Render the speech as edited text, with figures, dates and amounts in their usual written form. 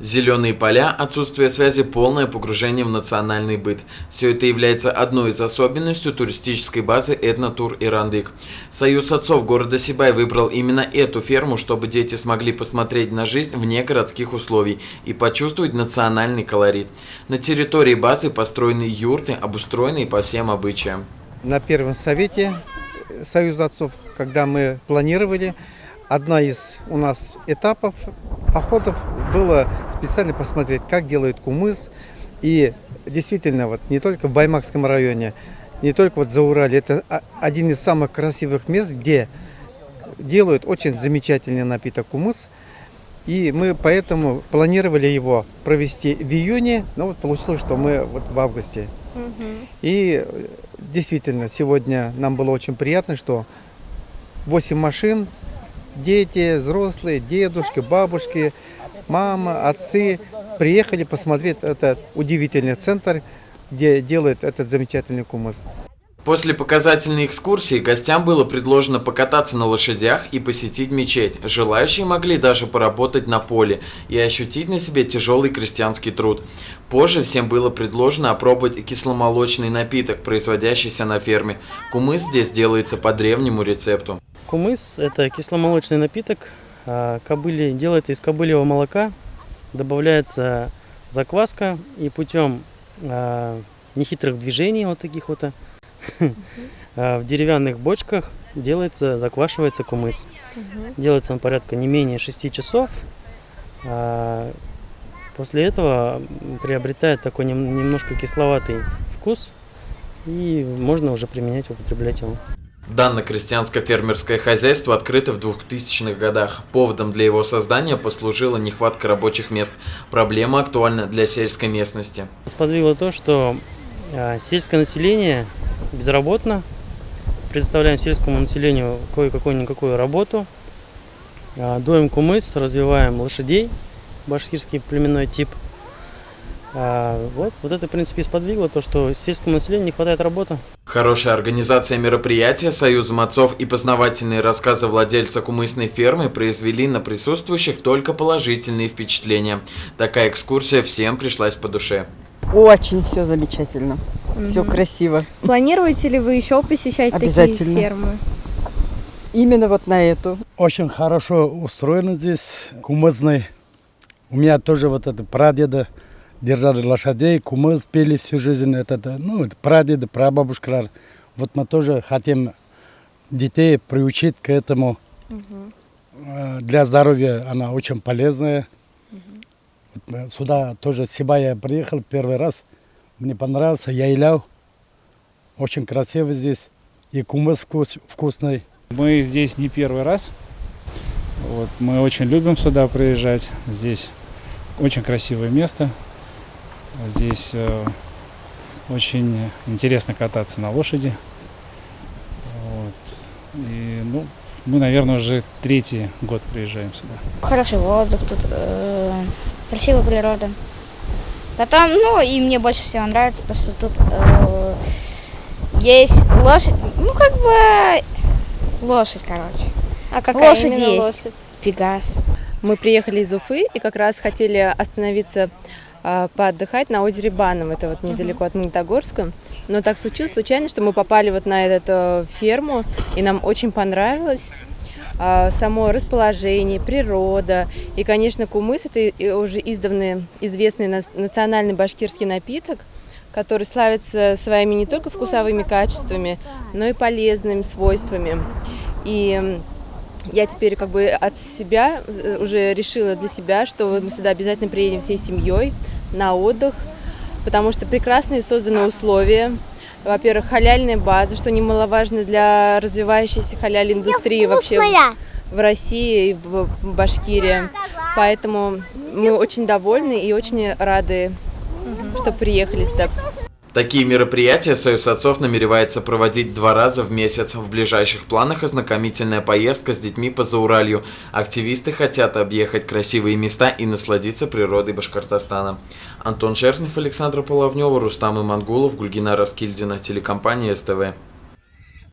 Зеленые поля, отсутствие связи, полное погружение в национальный быт. Все это является одной из особенностей туристической базы «Этнотур Ирандык». Союз отцов города Сибай выбрал именно эту ферму, чтобы дети смогли посмотреть на жизнь вне городских условий и почувствовать национальный колорит. На территории базы построены юрты, обустроенные по всем обычаям. На первом совете Союза отцов, когда мы планировали, одна из у нас этапов походов было специально посмотреть, как делают кумыс. И действительно, вот не только в Баймакском районе, не только вот за Урале, это один из самых красивых мест, где делают очень замечательный напиток кумыс. И мы поэтому планировали его провести в июне, но вот получилось, что мы вот в августе. И действительно, сегодня нам было очень приятно, что 8 машин, дети, взрослые, дедушки, бабушки, мама, отцы приехали посмотреть этот удивительный центр, где делают этот замечательный кумыс. После показательной экскурсии гостям было предложено покататься на лошадях и посетить мечеть. Желающие могли даже поработать на поле и ощутить на себе тяжелый крестьянский труд. Позже всем было предложено опробовать кисломолочный напиток, производящийся на ферме. Кумыс здесь делается по древнему рецепту. Кумыс – это кисломолочный напиток, делается из кобыльего молока, добавляется закваска и путем нехитрых движений вот таких вот в деревянных бочках заквашивается кумыс. Делается он порядка не менее 6 часов. После этого приобретает такой немножко кисловатый вкус и можно уже применять, употреблять его. Данное крестьянско-фермерское хозяйство открыто в 2000-х годах. Поводом для его создания послужила нехватка рабочих мест. Проблема актуальна для сельской местности. Сподвигло то, что сельское население безработно. Предоставляем сельскому населению какую-никакую работу. Доим кумыс, развиваем лошадей, башкирский племенной тип. Вот это, в принципе, сподвигло то, что сельскому населению не хватает работы. Хорошая организация мероприятия Союзом отцов и познавательные рассказы владельца кумысной фермы произвели на присутствующих только положительные впечатления. Такая экскурсия всем пришлась по душе. Очень все замечательно, все красиво. Планируете ли вы еще посещать такие фермы? Именно вот на эту. Очень хорошо устроено здесь, кумысный. У меня тоже вот это прадеда держали лошадей, кумыс пели всю жизнь. Это прадеды, прабабушка. Вот мы тоже хотим детей приучить к этому. Для здоровья она очень полезная. Вот сюда тоже с Сибая я приехал первый раз. Мне понравился Яйляу. Очень красиво здесь. И кумыс вкусный. Мы здесь не первый раз. Вот, мы очень любим сюда приезжать. Здесь очень красивое место. Здесь очень интересно кататься на лошади. Вот. И, мы, наверное, уже 3-й год приезжаем сюда. Хороший воздух тут, красивая природа. Потом, и мне больше всего нравится то, что тут есть лошадь, лошадь, короче. А какая лошадь именно есть? лошадь? Пегас. Мы приехали из Уфы и как раз хотели остановиться поотдыхать на озере Банном, это вот недалеко от Магнитогорска. Но так случилось случайно, что мы попали вот на эту ферму, и нам очень понравилось само расположение, природа. И, конечно, кумыс – это уже издавна известный национальный башкирский напиток, который славится своими не только вкусовыми качествами, но и полезными свойствами. И я теперь от себя уже решила для себя, что мы сюда обязательно приедем всей семьей на отдых, потому что прекрасные созданы условия. Во-первых, халяльная база, что немаловажно для развивающейся халяль-индустрии вообще в России и в Башкирии. Поэтому мы очень довольны и очень рады, что приехали сюда. Такие мероприятия Союз отцов намеревается проводить 2 раза в месяц. В ближайших планах ознакомительная поездка с детьми по Зауралью. Активисты хотят объехать красивые места и насладиться природой Башкортостана. Антон Шерстнев, Александра Половнева, Рустам Имангулов, Гульгина Раскильдина, телекомпания СТВ.